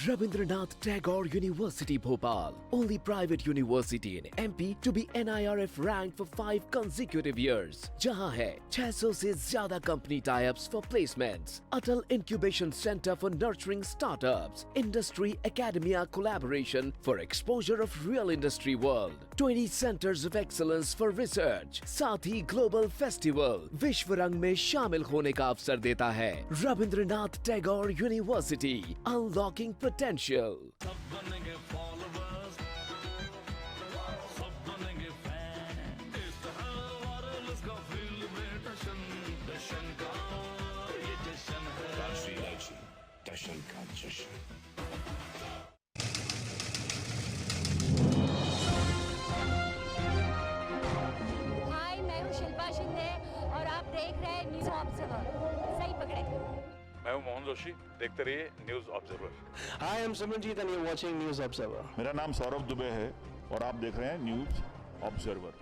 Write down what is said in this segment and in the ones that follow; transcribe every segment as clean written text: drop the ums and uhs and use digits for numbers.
Rabindranath Tagore University Bhopal, only private university in MP to be NIRF ranked for 5 consecutive years. जहां है 600 से ज्यादा company tie-ups for placements, Atal Incubation Center for nurturing startups, Industry Academia collaboration for exposure of real industry world, 20 centers of excellence for research, साथ ही Global Festival विश्व रंग में शामिल होने का अवसर देता है. Rabindranath Tagore university, unlocking potential. सब बनेंगे फॉलोवर्स, सब बनेंगे फैन. इस तरह वायरलेस का फील्ड में टशन का ये जश्न है. राशि टशन का जश्न. हाय, मैं हूँ शिल्पा शिंदे और आप देख रहे हैं न्यूज़ ऑब्जर्वर. सही पकड़े. मैं हूं मोहन जोशी, देखते रहिए news observer. Hi, I'm Simranjeet and you're watching News Observer. मेरा नाम सौरभ दुबे है और आप देख रहे हैं news observer.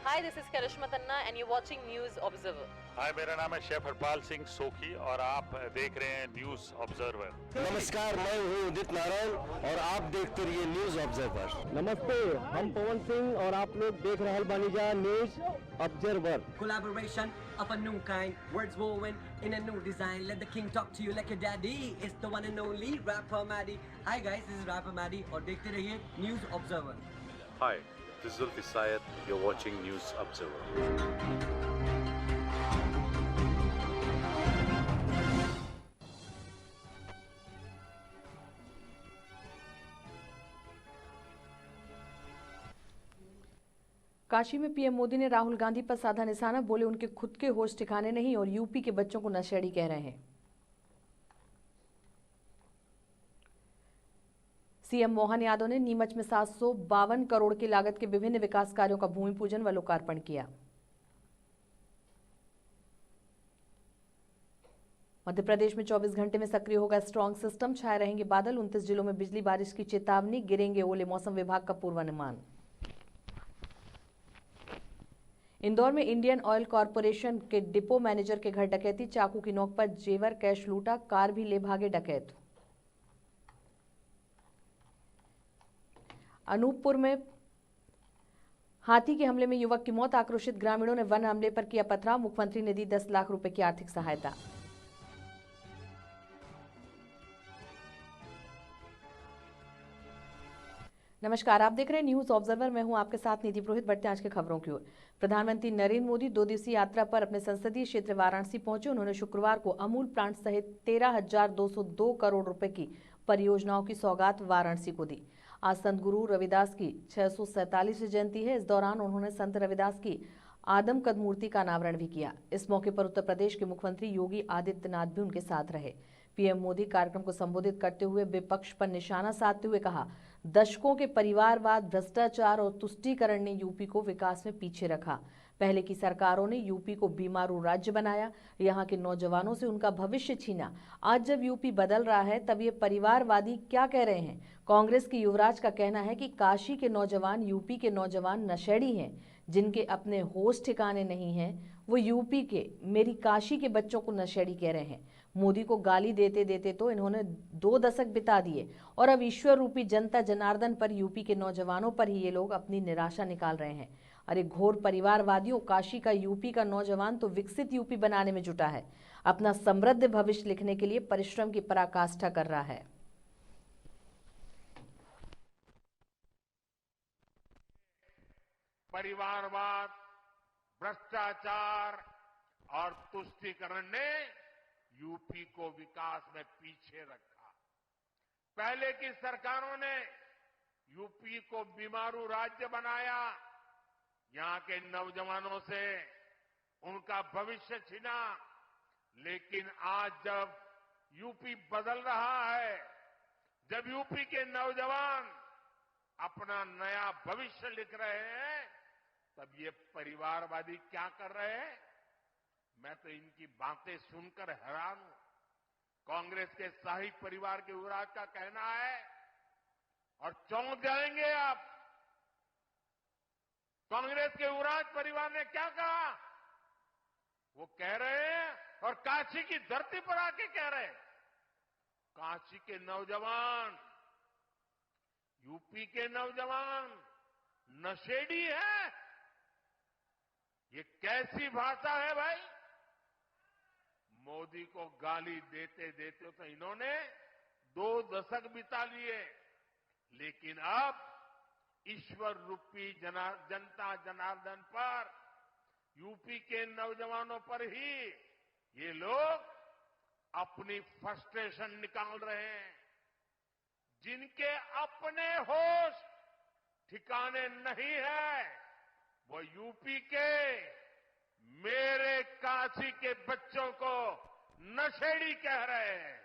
Hi, this is Karishma Tanna and you're watching News Observer. हाय, मेरा नाम है शेफ हरपाल सिंह सोखी और आप देख रहे हैं न्यूज ऑब्जर्वर. नमस्कार, मैं हूँ उदित नारायण और आप देखते रहिए न्यूज ऑब्जर्वर. नमस्ते, हम पवन सिंह और आप लोग देख रहे बानीजा news observer. Collaboration of a new kind, words woven in a new design. Let the king talk to you like your daddy. It's the one and only rapper Maddie. Hi guys, this is rapper Maddie और देखते रहिए news observer. Hi, this is Zulfi Syed. You're watching News Observer. Kashi में PM Modi ने राहुल गांधी पर साधा निशाना. बोले उनके खुद के होश ठिकाने नहीं और यूपी के बच्चों को नशेड़ी कह रहे हैं. सीएम मोहन यादव ने नीमच में 752 करोड़ की लागत के विभिन्न विकास कार्यों का भूमि पूजन व लोकार्पण किया. मध्य प्रदेश में 24 घंटे में सक्रिय होगा स्ट्रॉन्ग सिस्टम. छाए रहेंगे बादल. 29 जिलों में बिजली बारिश की चेतावनी. गिरेंगे ओले. मौसम विभाग का पूर्वानुमान. इंदौर में इंडियन ऑयल कॉरपोरेशन के डिपो मैनेजर के घर डकैती. चाकू की नोक पर जेवर कैश लूटा. कार भी ले भागे डकैत. अनूपपुर में हाथी के हमले में युवक की मौत. आक्रोशित ग्रामीणों ने वन अमले पर किया पथराव. मुख्यमंत्री ने दी 10 लाख रुपए की आर्थिक सहायता. नमस्कार, आप देख रहे हैं न्यूज ऑब्जर्वर. मैं हूं आपके साथ नीति पुरोहित. बढ़ते हैं आज की खबरों की ओर. प्रधानमंत्री नरेंद्र मोदी 2 दिवसीय यात्रा पर अपने संसदीय क्षेत्र वाराणसी पहुंचे. उन्होंने शुक्रवार को अमूल प्लांट सहित 13,202 करोड़ रुपए की परियोजनाओं की सौगात वाराणसी को दी. आज संत गुरु रविदास की 647वीं जयंती है. इस दौरान उन्होंने संत रविदास की आदमकद मूर्ति का अनावरण भी किया. इस मौके पर उत्तर प्रदेश के मुख्यमंत्री योगी आदित्यनाथ भी उनके साथ रहे. पीएम मोदी कार्यक्रम को संबोधित करते हुए विपक्ष पर निशाना साधते हुए कहा, दशकों के परिवारवाद, भ्रष्टाचार और तुष्टीकरण ने यूपी को विकास में पीछे रखा. पहले की सरकारों ने यूपी को बीमारू राज्य बनाया, यहाँ के नौजवानों से उनका भविष्य छीना. आज जब यूपी बदल रहा है तब ये परिवारवादी क्या कह रहे हैं. कांग्रेस के युवराज का कहना है कि काशी के नौजवान, यूपी के नौजवान नशेड़ी हैं. जिनके अपने होश ठिकाने नहीं हैं वो यूपी के, मेरी काशी के बच्चों को नशेड़ी कह रहे हैं. मोदी को गाली देते देते तो इन्होंने 2 दशक बिता दिए और अब ईश्वर रूपी जनता जनार्दन पर, यूपी के नौजवानों पर ही ये लोग अपनी निराशा निकाल रहे हैं. अरे घोर परिवारवादियों, काशी का, यूपी का नौजवान तो विकसित यूपी बनाने में जुटा है. अपना समृद्ध भविष्य लिखने के लिए परिश्रम की पराकाष्ठा कर रहा है. परिवारवाद, भ्रष्टाचार और तुष्टीकरण ने यूपी को विकास में पीछे रखा. पहले की सरकारों ने यूपी को बीमारू राज्य बनाया, यहां के नौजवानों से उनका भविष्य छीना. लेकिन आज जब यूपी बदल रहा है, जब यूपी के नौजवान अपना नया भविष्य लिख रहे हैं, तब ये परिवारवादी क्या कर रहे हैं. मैं तो इनकी बातें सुनकर हैरान हूं. कांग्रेस के शाही परिवार के युवराज का कहना है और चौंक जाएंगे आप. कांग्रेस के युवराज परिवार ने क्या कहा. वो कह रहे हैं और काशी की धरती पर आके कह रहे हैं काशी के नौजवान, यूपी के नौजवान नशेड़ी है। ये कैसी भाषा है भाई? मोदी को गाली देते देते तो इन्होंने 2 दशक बिता लिए, लेकिन अब ईश्वर रूपी जनता जनार्दन पर, यूपी के नौजवानों पर ही ये लोग अपनी फ्रस्ट्रेशन निकाल रहे हैं। जिनके अपने होश ठिकाने नहीं है, वो यूपी के मेरे काशी के बच्चों को नशेड़ी कह रहे हैं।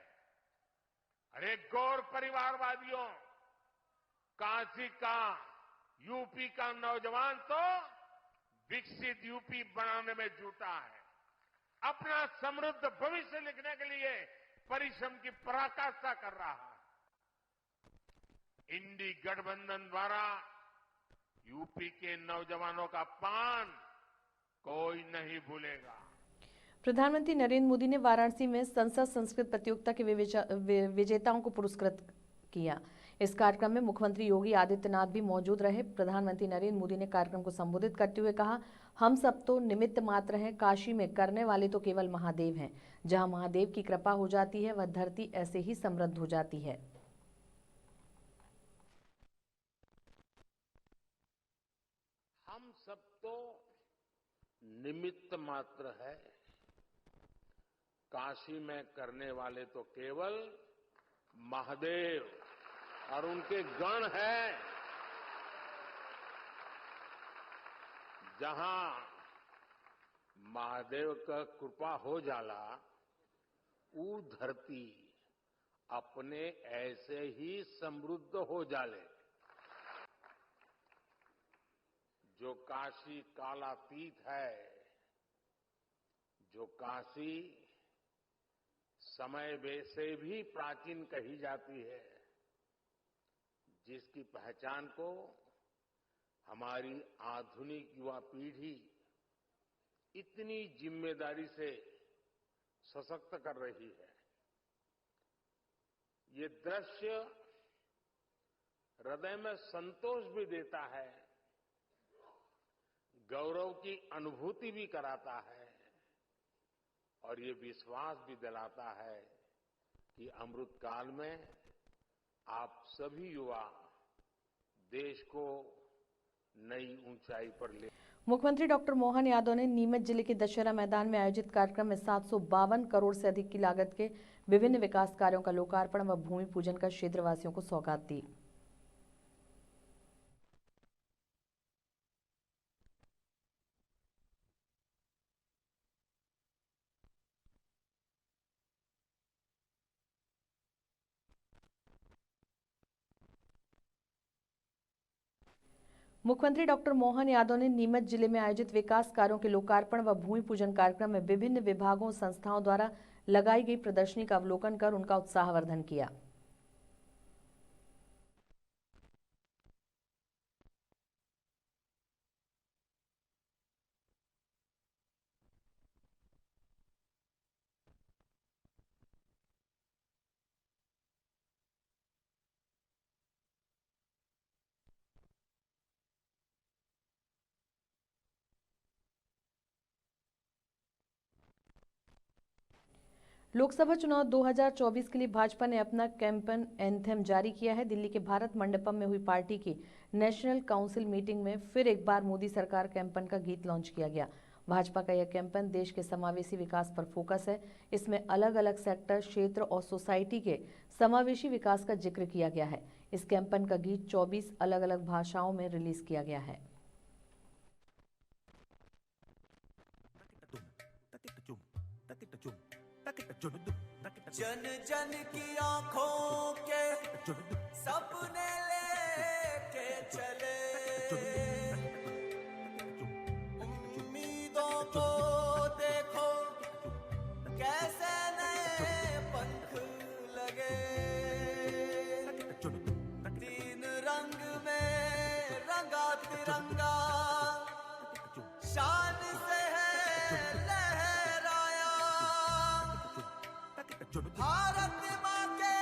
अरे गौर परिवारवादियों, काशी का, यूपी का नौजवान तो विकसित यूपी बनाने में जुटा है। अपना समृद्ध भविष्य लिखने के लिए परिश्रम की पराकाष्ठा कर रहा है। इंडी गठबंधन द्वारा यूपी के नौजवानों का अपमान कोई नहीं भूलेगा। प्रधानमंत्री नरेंद्र मोदी ने वाराणसी में संसद संस्कृत प्रतियोगिता के विजेताओं को पुरस्कृत किया। इस कार्यक्रम में मुख्यमंत्री योगी आदित्यनाथ भी मौजूद रहे। प्रधानमंत्री नरेंद्र मोदी ने कार्यक्रम को संबोधित करते हुए कहा, हम सब तो निमित्त मात्र हैं, काशी में करने वाले तो केवल महादेव हैं। जहां महादेव की कृपा हो जाती है, वह धरती ऐसे ही समृद्ध हो जाती है। हम सब तो निमित्त मात्र है, काशी में करने वाले तो केवल महादेव और उनके गण हैं। जहां महादेव का कृपा हो जाला, वो धरती अपने ऐसे ही समृद्ध हो जाले। जो काशी कालातीत है, जो काशी समय से भी प्राचीन कही जाती है, जिसकी पहचान को हमारी आधुनिक युवा पीढ़ी इतनी जिम्मेदारी से सशक्त कर रही है। ये दृश्य हृदय में संतोष भी देता है, गौरव की अनुभूति भी कराता है और ये विश्वास भी दिलाता है कि अमृत काल में आप सभी युवा देश को नई ऊंचाई पर ले। मुख्यमंत्री डॉक्टर मोहन यादव ने नीमच जिले के दशहरा मैदान में आयोजित कार्यक्रम में 752 करोड़ से अधिक की लागत के विभिन्न विकास कार्यों का लोकार्पण व भूमि पूजन कर क्षेत्रवासियों को सौगात दी। मुख्यमंत्री डॉक्टर मोहन यादव ने नीमच जिले में आयोजित विकास कार्यों के लोकार्पण व भूमि पूजन कार्यक्रम में विभिन्न विभागों और संस्थाओं द्वारा लगाई गई प्रदर्शनी का अवलोकन कर उनका उत्साहवर्धन किया। लोकसभा चुनाव 2024 के लिए भाजपा ने अपना कैंपेन एंथम जारी किया है। दिल्ली के भारत मंडपम में हुई पार्टी की नेशनल काउंसिल मीटिंग में फिर एक बार मोदी सरकार कैंपेन का गीत लॉन्च किया गया। भाजपा का यह कैंपेन देश के समावेशी विकास पर फोकस है। इसमें अलग अलग सेक्टर, क्षेत्र और सोसाइटी के समावेशी विकास का जिक्र किया गया है। इस कैंपेन का गीत 24 अलग अलग भाषाओं में रिलीज किया गया है। जन जन की आंखों के सपने लेके चले, उम्मीदों को देखो कैसे नए पंख लगे, तीन रंग में रंगा तिरंगा शान से है लहराया, भारत माँ के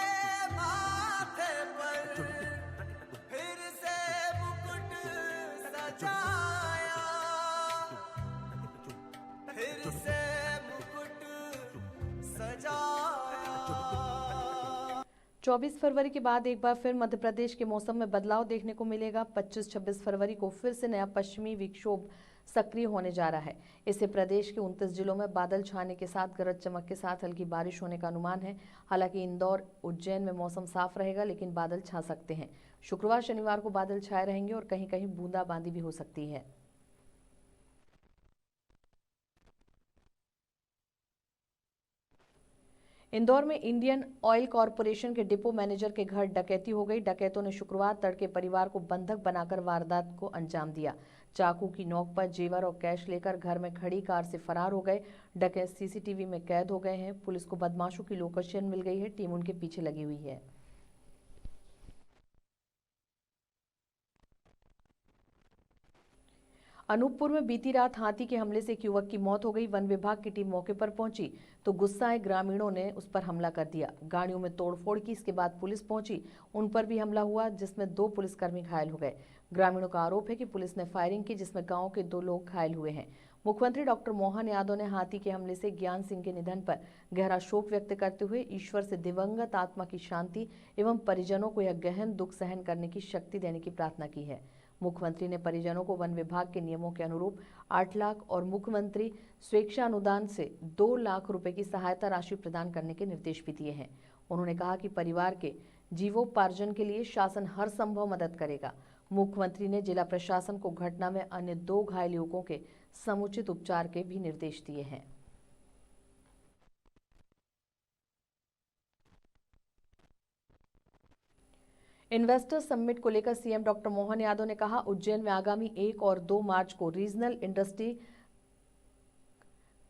24 फरवरी के बाद एक बार फिर मध्य प्रदेश के मौसम में बदलाव देखने को मिलेगा। 25-26 फरवरी को फिर से नया पश्चिमी विक्षोभ सक्रिय होने जा रहा है। इससे प्रदेश के 29 जिलों में बादल छाने के साथ गरज चमक के साथ हल्की बारिश होने का अनुमान है। हालांकि इंदौर, उज्जैन में मौसम साफ रहेगा, लेकिन बादल छा सकते हैं। शुक्रवार, शनिवार को बादल छाए रहेंगे और कहीं कहीं बूंदाबांदी भी हो सकती है। इंदौर में इंडियन ऑयल कॉरपोरेशन के डिपो मैनेजर के घर डकैती हो गई। डकैतों ने शुक्रवार तड़के परिवार को बंधक बनाकर वारदात को अंजाम दिया। चाकू की नोक पर जेवर और कैश लेकर घर में खड़ी कार से फरार हो गए। डकैत सीसीटीवी में कैद हो गए हैं। पुलिस को बदमाशों की लोकेशन मिल गई है। टीम उनके पीछे लगी हुई है। अनूपपुर में बीती रात हाथी के हमले से एक युवक की मौत हो गई। वन विभाग की टीम मौके पर पहुंची तो गुस्साए ग्रामीणों ने उस पर हमला कर दिया। गाड़ियों में तोड़फोड़ की। इसके बाद पुलिस पहुंची, उन पर भी हमला हुआ, जिसमें 2 पुलिसकर्मी घायल हो गए। ग्रामीणों का आरोप है कि पुलिस ने फायरिंग की, जिसमें गांव के 2 लोग घायल हुए हैं। मुख्यमंत्री डॉक्टर मोहन यादव ने हाथी के हमले से ज्ञान सिंह के निधन पर गहरा शोक व्यक्त करते हुए ईश्वर से दिवंगत आत्मा की शांति एवं परिजनों को यह गहन दुख सहन करने की शक्ति देने की प्रार्थना की है। मुख्यमंत्री ने परिजनों को वन विभाग के नियमों के अनुरूप 8 लाख और मुख्यमंत्री स्वेच्छा अनुदान से 2 लाख रुपए की सहायता राशि प्रदान करने के निर्देश भी दिए हैं। उन्होंने कहा कि परिवार के जीवोपार्जन के लिए शासन हर संभव मदद करेगा। मुख्यमंत्री ने जिला प्रशासन को घटना में अन्य 2 घायल युवकों के समुचित उपचार के भी निर्देश दिए हैं। इन्वेस्टर समिट को लेकर सीएम डॉक्टर मोहन यादव ने कहा, उज्जैन में आगामी 1 और 2 मार्च को रीजनल इंडस्ट्री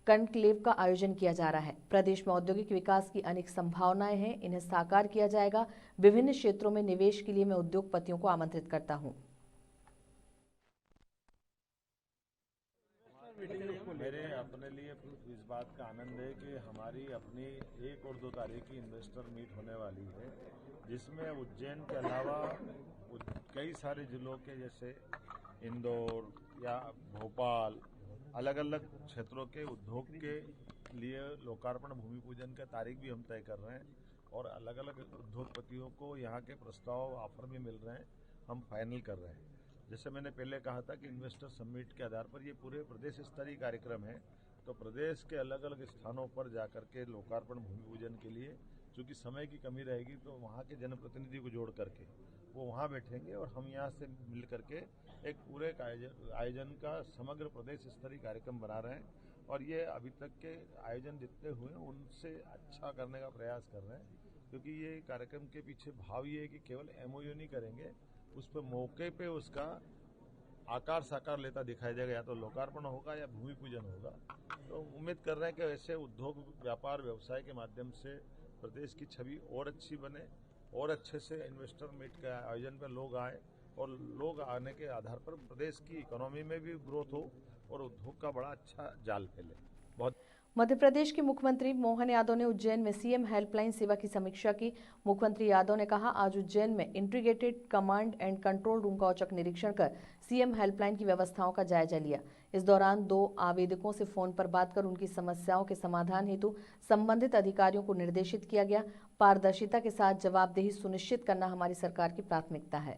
कॉन्क्लेव का आयोजन किया जा रहा है। प्रदेश में औद्योगिक विकास की अनेक संभावनाएं हैं, इन्हें साकार किया जाएगा। विभिन्न क्षेत्रों में निवेश के लिए मैं उद्योगपतियों को आमंत्रित करता हूं। मेरे अपने लिए इस बात का आनंद है कि हमारी अपनी 1 और 2 तारीख की इन्वेस्टर मीट होने वाली है, जिसमें उज्जैन के अलावा कई सारे जिलों के जैसे इंदौर या भोपाल, अलग अलग क्षेत्रों के उद्योग के लिए लोकार्पण भूमि पूजन का तारीख भी हम तय कर रहे हैं और अलग अलग उद्योगपतियों को यहाँ के प्रस्ताव ऑफर भी मिल रहे हैं, हम फाइनल कर रहे हैं। जैसे मैंने पहले कहा था कि इन्वेस्टर समिट के आधार पर ये पूरे प्रदेश स्तरीय कार्यक्रम है, तो प्रदेश के अलग अलग स्थानों पर जाकर के लोकार्पण भूमि पूजन के लिए, चूँकि समय की कमी रहेगी, तो वहाँ के जनप्रतिनिधि को जोड़ करके वो वहाँ बैठेंगे और हम यहाँ से मिल करके एक पूरे आयोजन का समग्र प्रदेश स्तरीय कार्यक्रम बना रहे हैं और ये अभी तक के आयोजन जितने हुए हैं उनसे अच्छा करने का प्रयास कर रहे हैं, क्योंकि ये कार्यक्रम के पीछे भाव ये है कि केवल MOU नहीं करेंगे, उस पर मौके पे उसका आकार साकार लेता दिखाई देगा, या तो लोकार्पण होगा या भूमि पूजन होगा। तो उम्मीद कर रहे हैं कि ऐसे उद्योग, व्यापार, व्यवसाय के माध्यम से प्रदेश की छवि और अच्छी बने और अच्छे से इन्वेस्टर मीट के आयोजन पर लोग आए और लोग आने के आधार पर प्रदेश की इकोनॉमी में भी ग्रोथ हो और उद्योग का बड़ा अच्छा जाल फैले। बहुत मध्य प्रदेश के मुख्यमंत्री मोहन यादव ने उज्जैन में सीएम हेल्पलाइन सेवा की समीक्षा की। मुख्यमंत्री यादव ने कहा, आज उज्जैन में integrated command and control room का औचक निरीक्षण कर सीएम हेल्पलाइन की व्यवस्थाओं का जायजा लिया। इस दौरान 2 आवेदकों से फोन पर बात कर उनकी समस्याओं के समाधान हेतु संबंधित अधिकारियों को निर्देशित किया गया। पारदर्शिता के साथ जवाबदेही सुनिश्चित करना हमारी सरकार की प्राथमिकता है।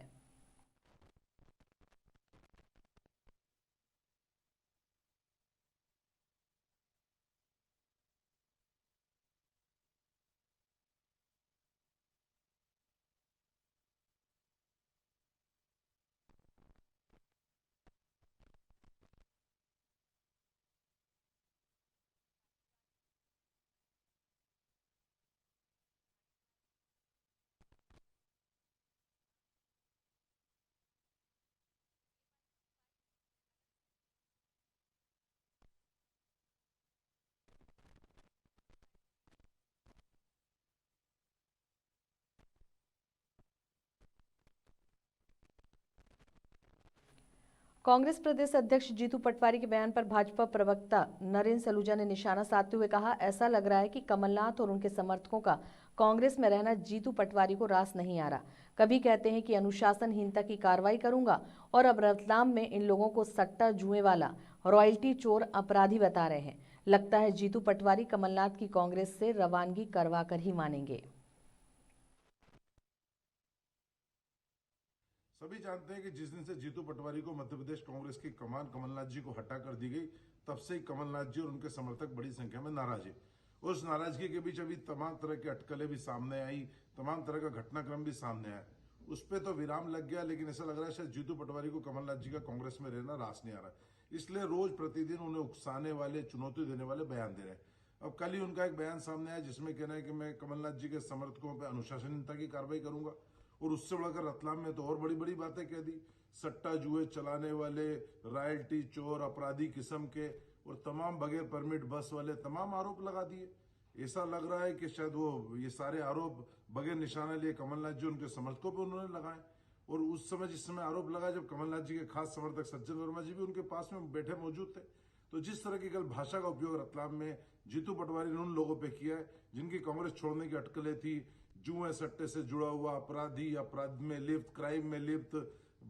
कांग्रेस प्रदेश अध्यक्ष जीतू पटवारी के बयान पर भाजपा प्रवक्ता नरेंद्र सलूजा ने निशाना साधते हुए कहा, ऐसा लग रहा है कि कमलनाथ और उनके समर्थकों का कांग्रेस में रहना जीतू पटवारी को रास नहीं आ रहा। कभी कहते हैं कि अनुशासनहीनता की कार्रवाई करूंगा और अब रतलाम में इन लोगों को सट्टा जुए वाला, रॉयल्टी चोर, अपराधी बता रहे हैं। लगता है जीतू पटवारी कमलनाथ की कांग्रेस से रवानगी करवा कर ही मानेंगे। सभी जानते हैं कि जिस दिन से जीतू पटवारी को मध्य प्रदेश कांग्रेस की कमान कमलनाथ जी को हटा कर दी गई, तब से ही कमलनाथ जी और उनके समर्थक बड़ी संख्या में नाराज है। उस नाराजगी के बीच अभी तमाम तरह की अटकलें भी सामने आई, तमाम तरह का घटनाक्रम भी सामने आया। उस पर तो विराम लग गया, लेकिन ऐसा लग रहा है शायद जीतू पटवारी को कमलनाथ जी का कांग्रेस में रहना रास नहीं आ रहा, इसलिए रोज प्रतिदिन उन्हें उकसाने वाले, चुनौती देने वाले बयान दे रहे हैं। अब कल ही उनका एक बयान सामने आया जिसमें कहना है कि मैं कमलनाथ जी के समर्थकों पर अनुशासनहीनता की कार्रवाई करूंगा, और उससे बढ़कर रतलाम में तो और बड़ी बड़ी बातें कह दी। सट्टा जुए चलाने वाले, रॉयल्टी चोर, अपराधी किस्म के और तमाम बगैर परमिट बस वाले तमाम आरोप लगा दिए। ऐसा लग रहा है कि शायद वो ये सारे आरोप बगैर निशाना लिए कमलनाथ जी उनके समर्थकों पर उन्होंने लगाए। और उस समय जिस समय आरोप लगा जब कमलनाथ जी के खास समर्थक सज्जन वर्मा जी भी उनके पास में बैठे मौजूद थे। तो जिस तरह की कल भाषा का उपयोग रतलाम में जीतू पटवारी ने उन लोगों पे किया है जिनकी कांग्रेस छोड़ने की अटकलें थी, जुए सट्टे से जुड़ा हुआ अपराधी, अपराध में लिप्त, क्राइम में लिप्त,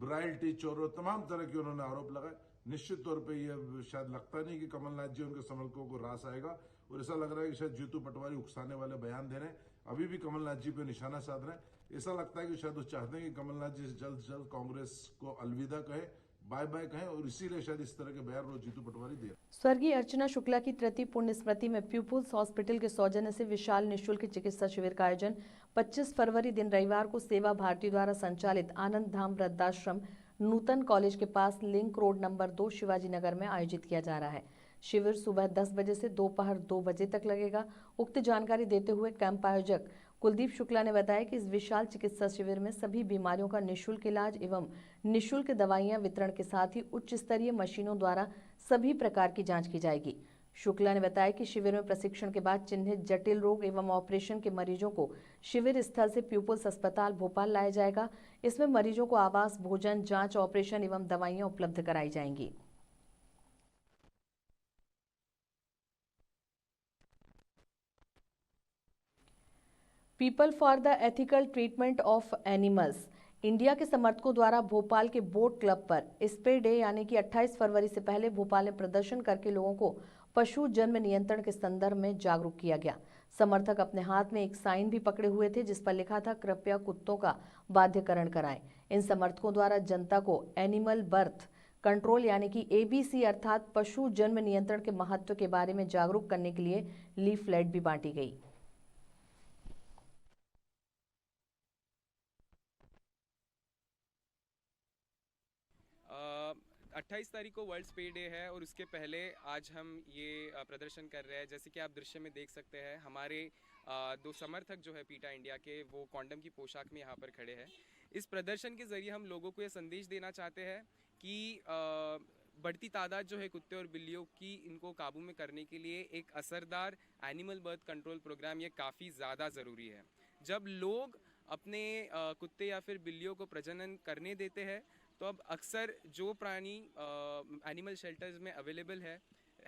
रॉयल्टी चोर, तमाम तरह के उन्होंने आरोप लगाए। निश्चित तौर पे ये शायद लगता नहीं कि कमलनाथ जी उनके समर्थकों को रास आएगा, और ऐसा लग रहा है कि शायद जीतू पटवारी उकसाने वाले बयान दे रहे हैं, अभी भी कमलनाथ जी पे निशाना साध रहे हैं। ऐसा लगता है कि शायद वो चाहते हैं कि कमलनाथ जी जल्द से जल्द कांग्रेस को अलविदा कहे, बाय बाय कहें, और इसीलिए शायद इस तरह के बयान रोज जीतू पटवारी दे। स्वर्गीय अर्चना शुक्ला की तृतीय पुण्य स्मृति में पीपुल्स हॉस्पिटल के सौजन्य से विशाल निःशुल्क चिकित्सा शिविर का आयोजन 25 फरवरी दिन रविवार को सेवा भारती द्वारा संचालित आनंद धाम वृद्धाश्रम नूतन कॉलेज के पास link road number 2 Shivaji Nagar में आयोजित किया जा रहा है। शिविर सुबह 10 बजे से दोपहर 2 बजे तक लगेगा। उक्त जानकारी देते हुए कैंप आयोजक कुलदीप शुक्ला ने बताया कि इस विशाल चिकित्सा शिविर में सभी बीमारियों का निःशुल्क इलाज एवं निःशुल्क दवाइयां वितरण के साथ ही उच्च स्तरीय मशीनों द्वारा सभी प्रकार की जांच की जाएगी। शुक्ला ने बताया कि शिविर में प्रशिक्षण के बाद चिन्हित जटिल रोग एवं ऑपरेशन के मरीजों को शिविर स्थल से पीपुल्स अस्पताल भोपाल लाया जाएगा। इसमें मरीजों को आवास, भोजन, जांच, ऑपरेशन एवं दवाइयां उपलब्ध कराई जाएंगी। People for the ethical treatment of animals India के समर्थकों द्वारा भोपाल के बोट क्लब पर स्प्रे डे यानी कि 28 फरवरी से पहले भोपाल में प्रदर्शन करके लोगों को पशु जन्म नियंत्रण के संदर्भ में जागरूक किया गया। समर्थक अपने हाथ में एक साइन भी पकड़े हुए थे जिस पर लिखा था, कृपया कुत्तों का बाध्यकरण कराएं। इन समर्थकों द्वारा जनता को एनिमल बर्थ कंट्रोल यानी कि ABC अर्थात पशु जन्म नियंत्रण के महत्व के बारे में जागरूक करने के लिए लीफलेट भी बांटी गई। 28 तारीख को वर्ल्ड स्प्रे डे है और उसके पहले आज हम ये प्रदर्शन कर रहे हैं। जैसे कि आप दृश्य में देख सकते हैं, हमारे दो समर्थक जो है पीटा इंडिया के, वो कॉन्डम की पोशाक में यहाँ पर खड़े हैं। इस प्रदर्शन के ज़रिए हम लोगों को ये संदेश देना चाहते हैं कि बढ़ती तादाद जो है कुत्ते और बिल्लियों की, इनको काबू में करने के लिए एक असरदार एनिमल बर्थ कंट्रोल प्रोग्राम ये काफ़ी ज़्यादा ज़रूरी है। जब लोग अपने कुत्ते या फिर बिल्लियों को प्रजनन करने देते हैं तो अब अक्सर जो प्राणी एनिमल शेल्टर्स में अवेलेबल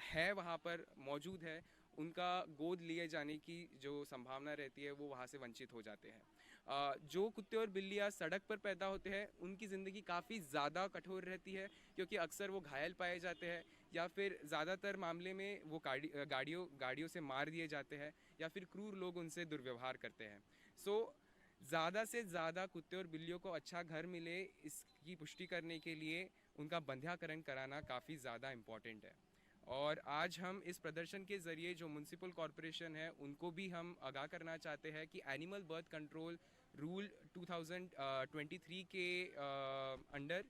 है वहाँ पर मौजूद है, उनका गोद लिए जाने की जो संभावना रहती है वो वहाँ से वंचित हो जाते हैं। जो कुत्ते और बिल्लियाँ सड़क पर पैदा होते हैं उनकी ज़िंदगी काफ़ी ज़्यादा कठोर रहती है, क्योंकि अक्सर वो घायल पाए जाते हैं या फिर ज़्यादातर मामले में वो गाड़ियों से मार दिए जाते हैं या फिर क्रूर लोग उनसे दुर्व्यवहार करते हैं। ज़्यादा से ज़्यादा कुत्ते और बिल्लियों को अच्छा घर मिले, इसकी पुष्टि करने के लिए उनका बंध्याकरण कराना काफ़ी ज़्यादा इम्पॉर्टेंट है। और आज हम इस प्रदर्शन के ज़रिए जो म्युनिसिपल कॉरपोरेशन है उनको भी हम आगाह करना चाहते हैं कि एनिमल बर्थ कंट्रोल रूल 2023 के अंडर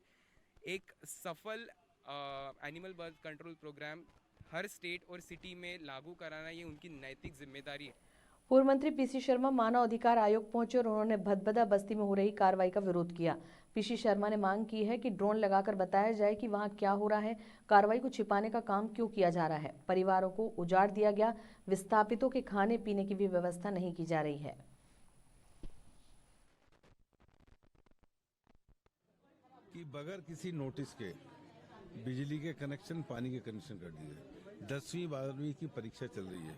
एक सफल एनिमल बर्थ कंट्रोल प्रोग्राम हर स्टेट और सिटी में लागू कराना ये उनकी नैतिक जिम्मेदारी है। पूर्व मंत्री पीसी शर्मा मानव अधिकार आयोग पहुंचे और उन्होंने भदभदा बस्ती में हो रही कार्रवाई का विरोध किया। पीसी शर्मा ने मांग की है कि ड्रोन लगाकर बताया जाए कि वहां क्या हो रहा है, कार्रवाई को छिपाने का काम क्यों किया जा रहा है। परिवारों को उजाड़ दिया गया, विस्थापितों के खाने पीने की भी व्यवस्था नहीं की जा रही है। कि बगैर किसी नोटिस के बिजली के कनेक्शन, पानी के कनेक्शन कर दिए। 10वीं 12वीं की परीक्षा चल रही है,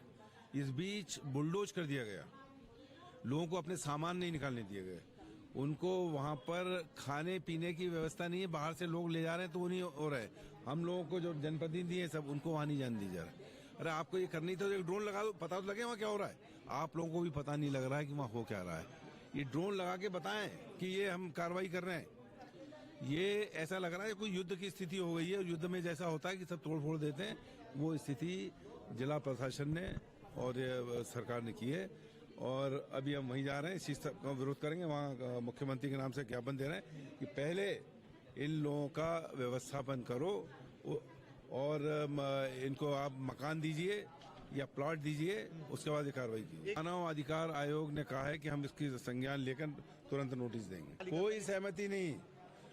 इस बीच बुलडोज कर दिया गया, लोगों को अपने सामान नहीं निकालने दिए गए, उनको वहां पर खाने पीने की व्यवस्था नहीं है, बाहर से लोग ले जा रहे हैं तो वो नहीं हो रहा है। हम लोगों को जो जनप्रतिनिधि है सब, उनको वहां नहीं जाने दिया जा रहा है। अरे आपको ये करनी तो एक ड्रोन लगा दो, पता तो लगे वहाँ क्या हो रहा है। आप लोगों को भी पता नहीं लग रहा है कि वहाँ हो क्या रहा है। ये ड्रोन लगा के बताएं कि ये हम कार्रवाई कर रहे हैं। ये ऐसा लग रहा है कोई युद्ध की स्थिति हो गई है। युद्ध में जैसा होता है कि सब तोड़ फोड़ देते हैं, वो स्थिति जिला प्रशासन ने और सरकार ने की है। और अभी हम वहीं जा रहे हैं, इस चीज का विरोध करेंगे। वहाँ मुख्यमंत्री के नाम से ज्ञापन दे रहे हैं कि पहले इन लोगों का व्यवस्थापन करो और इनको आप मकान दीजिए या प्लॉट दीजिए, उसके बाद ये कार्रवाई कीजिए। मानव अधिकार आयोग ने कहा है कि हम इसकी संज्ञान लेकर तुरंत नोटिस देंगे। कोई सहमति नहीं।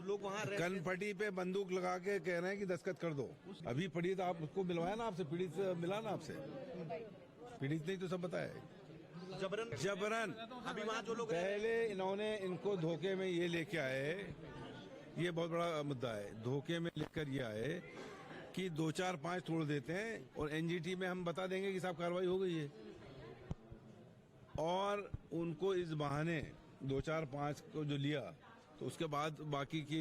लोग वहाँ कनपट्टी पे बंदूक लगा के कह रहे हैं कि दस्तखत कर दो। अभी पीड़ित आप उसको मिलवाया ना, आपसे पीड़ित मिला ना, आपसे पीड़ित नहीं तो सब बताया जबरन। अभी वहाँ जो लोग पहले इन्होंने इनको धोखे में ये लेके आए, ये बहुत बड़ा मुद्दा है। धोखे में लेकर ये आए कि 2 4 5 तोड़ देते हैं और एनजीटी में हम बता देंगे कि साहब कार्रवाई हो गई है, और उनको इस बहाने 2 4 5 को जो लिया तो उसके बाद बाकी की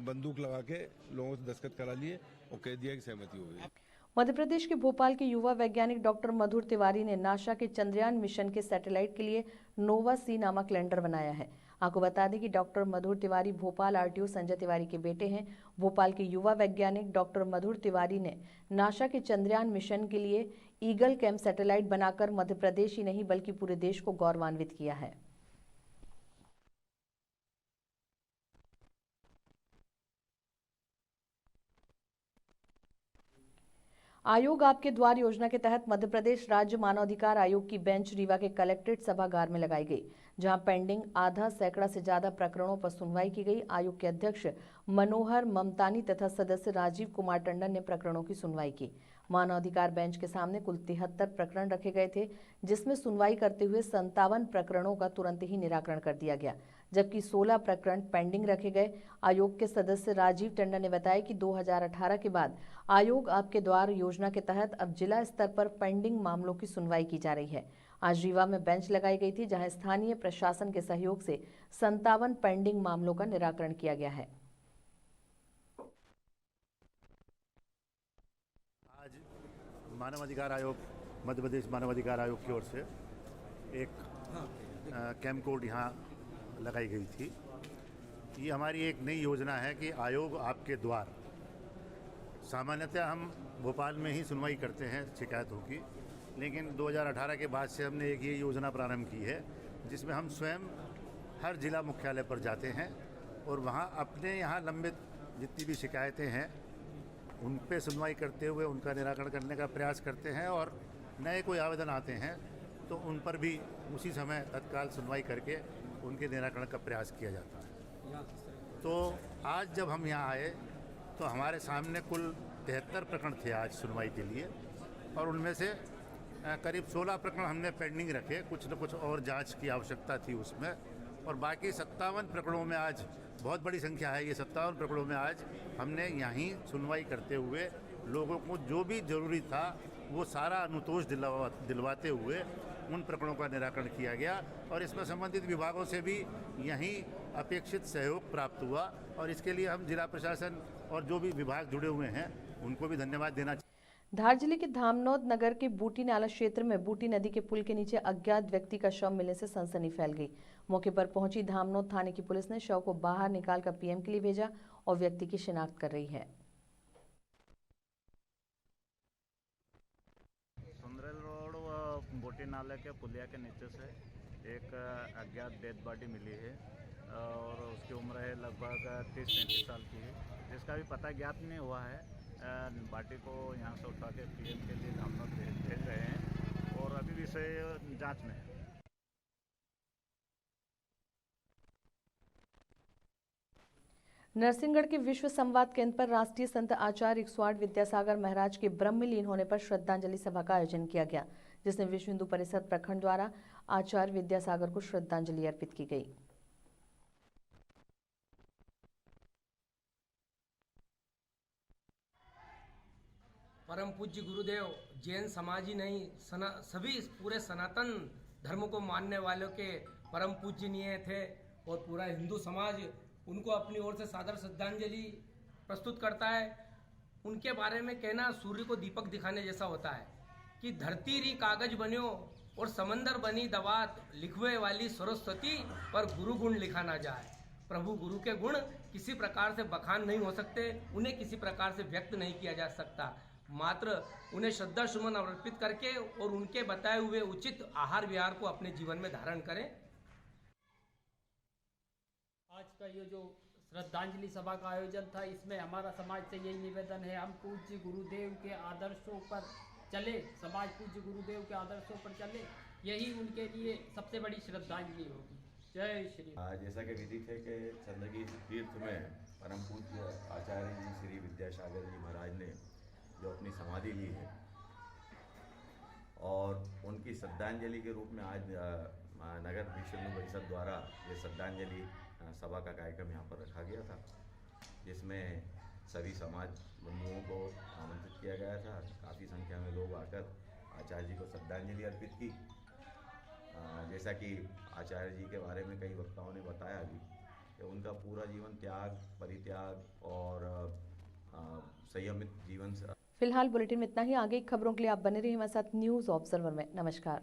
बंदूक लगा के लोगों से दस्तखत करा लिए और कह दिया कि सहमति हो गई। मध्य प्रदेश के भोपाल के युवा वैज्ञानिक डॉक्टर मधुर तिवारी ने नासा के चंद्रयान मिशन के सैटेलाइट के लिए नोवा सी नामक लैंडर बनाया है। आपको बता दें कि डॉक्टर मधुर तिवारी भोपाल आरटीओ संजय तिवारी के बेटे हैं। भोपाल के युवा वैज्ञानिक डॉक्टर मधुर तिवारी ने नासा के चंद्रयान मिशन के लिए ईगल कैम सैटेलाइट बनाकर मध्य प्रदेश ही नहीं बल्कि पूरे देश को गौरवान्वित किया है। आयोग आपके द्वार योजना के तहत मध्य प्रदेश राज्य मानवाधिकार आयोग की बेंच रीवा के कलेक्ट्रेट सभागार में लगाई गई, जहां पेंडिंग आधा सैकड़ा से ज्यादा प्रकरणों पर सुनवाई की गई। आयोग के अध्यक्ष मनोहर ममतानी तथा सदस्य राजीव कुमार टंडन ने प्रकरणों की सुनवाई की। मानवाधिकार बेंच के सामने कुल 73 प्रकरण रखे गए थे, जिसमें सुनवाई करते हुए 57 प्रकरणों का तुरंत ही निराकरण कर दिया गया, जबकि 16 प्रकरण पेंडिंग रखे गए। आयोग के सदस्य राजीव टंडन ने बताया कि 2018 के बाद आयोग आपके द्वार योजना के तहत अब जिला स्तर पर पेंडिंग मामलों की सुनवाई की जा रही है। आज रीवा में बेंच लगाई गई थी, जहां स्थानीय प्रशासन के सहयोग से 57 पेंडिंग मामलों का निराकरण किया गया है। आज मानवाधिकार आयोग, मध्य प्रदेश मानवाधिकार आयोग की ओर से एक कैंप कोड यहाँ लगाई गई थी। ये हमारी एक नई योजना है कि आयोग आपके द्वार। सामान्यतः हम भोपाल में ही सुनवाई करते हैं शिकायतों की, लेकिन 2018 के बाद से हमने एक ये योजना प्रारंभ की है, जिसमें हम स्वयं हर जिला मुख्यालय पर जाते हैं और वहाँ अपने यहाँ लंबित जितनी भी शिकायतें हैं उन पे सुनवाई करते हुए उनका निराकरण करने का प्रयास करते हैं, और नए कोई आवेदन आते हैं तो उन पर भी उसी समय तत्काल सुनवाई करके उनके निराकरण का प्रयास किया जाता है। तो आज जब हम यहाँ आए तो हमारे सामने कुल 73 प्रकरण थे आज सुनवाई के लिए, और उनमें से करीब 16 प्रकरण हमने पेंडिंग रखे, कुछ न कुछ और जांच की आवश्यकता थी उसमें, और बाकी 57 प्रकरणों में आज बहुत बड़ी संख्या है। ये 57 प्रकरणों में आज हमने यहीं सुनवाई करते हुए लोगों को जो भी जरूरी था वो सारा अनुतोष दिलवाते हुए उन प्रकरणों का निराकरण किया गया, और इसमें संबंधित विभागों से भी यहीं अपेक्षित सहयोग प्राप्त हुआ, और इसके लिए हम जिला प्रशासन और जो भी विभाग जुड़े हुए हैं उनको भी धन्यवाद देना चाहिए। धार जिले के धामनौद नगर के बूटी नाला क्षेत्र में बूटी नदी के पुल के नीचे अज्ञात व्यक्ति का शव मिलने से सनसनी फैल गई। मौके पर पहुंची धामनौद थाने की पुलिस ने शव को बाहर निकालकर पीएम के लिए भेजा और व्यक्ति की शिनाख्त कर रही है। सुंदरेल रोड व बूटी नाले के पुलिया के नीचे से एक अज्ञात डेड बॉडी मिली है, और उसकी उम्र है लगभग 30-35 साल की है, जिसका भी पता ज्ञात नहीं हुआ है। बॉडी को यहाँ से उठा के पीएम के लिए धामनौद भेज रहे हैं, और अभी विषय जांच में है। नरसिंहगढ़ के विश्व संवाद केंद्र पर राष्ट्रीय संत आचार्य 108 विद्यासागर महाराज के ब्रह्मलीन होने पर श्रद्धांजलि सभा का आयोजन किया गया, जिसमें विश्व हिंदू परिषद प्रखंड द्वारा आचार्य विद्यासागर को श्रद्धांजलि अर्पित की गई। परम पूज्य गुरुदेव जैन समाज ही नहीं सभी पूरे सनातन धर्म को मानने वालों के परम पूजनीय थे, और पूरा हिंदू समाज उनको अपनी ओर से सादर श्रद्धांजलि प्रस्तुत करता है। उनके बारे में कहना सूर्य को दीपक दिखाने जैसा होता है। कि धरती री कागज बन्यो और समंदर बनी दवात, लिखवे वाली सरस्वती पर गुरु गुण लिखा ना जाए। प्रभु गुरु के गुण किसी प्रकार से बखान नहीं हो सकते, उन्हें किसी प्रकार से व्यक्त नहीं किया जा सकता, मात्र उन्हें श्रद्धा सुमन अर्पित करके और उनके बताए हुए उचित आहार विहार को अपने जीवन में धारण करें। आज का ये जो श्रद्धांजलि सभा का आयोजन था, इसमें हमारा समाज से यही निवेदन है, हम पूज्य गुरुदेव के आदर्शों पर चले, समाज पूज्य गुरुदेव के आदर्शों पर चले, यही उनके लिए सबसे बड़ी श्रद्धांजलि होगी। जय श्री। जैसा कि विदित है कि चंद्रगिरी तीर्थ में परम पूज्य आचार्य जी श्री विद्यासागर जी महाराज ने जो अपनी समाधि ली है और उनकी श्रद्धांजलि के रूप में आज नगर विष्णु परिषद द्वारा ये श्रद्धांजलि सभा का कार्यक्रम यहाँ पर रखा गया था, जिसमें सभी समाज बंधुओं को आमंत्रित किया गया था। काफ़ी संख्या में लोग आकर आचार्य जी को श्रद्धांजलि अर्पित की। जैसा कि आचार्य जी के बारे में कई वक्ताओं ने बताया भी कि उनका पूरा जीवन त्याग, परित्याग और संयमित जीवन से। फिलहाल बुलेटिन में इतना ही। आगे की खबरों के लिए आप बने रहिए हमारे साथ न्यूज़ ऑब्जर्वर में। नमस्कार।